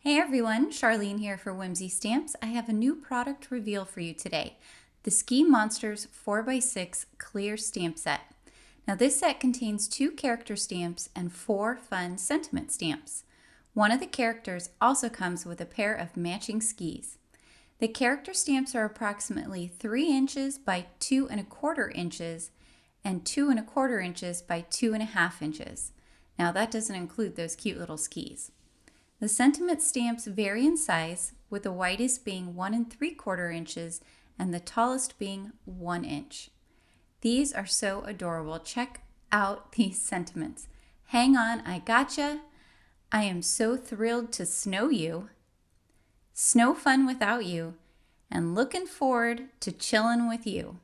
Hey everyone, Charlene here for Whimsy Stamps. I have a new product reveal for you today, the Ski Monsters 4x6 Clear Stamp Set. Now this set contains 2 character stamps and 4 fun sentiment stamps. One of the characters also comes with a pair of matching skis. The character stamps are approximately 3 inches by 2¼ inches and 2¼ inches by 2½ inches. Now that doesn't include those cute little skis. The sentiment stamps vary in size, with the widest being 1¾ inches and the tallest being 1 inch. These are so adorable. Check out these sentiments. Hang on, I gotcha. I am so thrilled to snow you. Snow fun without you. And looking forward to chillin' with you.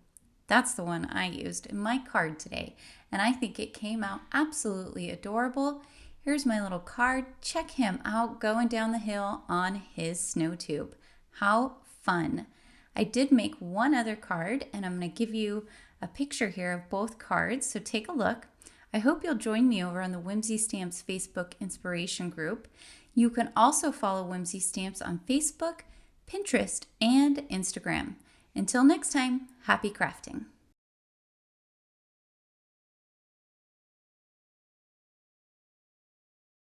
That's the one I used in my card today, and I think it came out absolutely adorable. Here's my little card. Check him out going down the hill on his snow tube. How fun. I did make one other card, and I'm going to give you a picture here of both cards, so take a look. I hope you'll join me over on the Whimsy Stamps Facebook inspiration group. You can also follow Whimsy Stamps on Facebook, Pinterest, and Instagram. Until next time, happy crafting.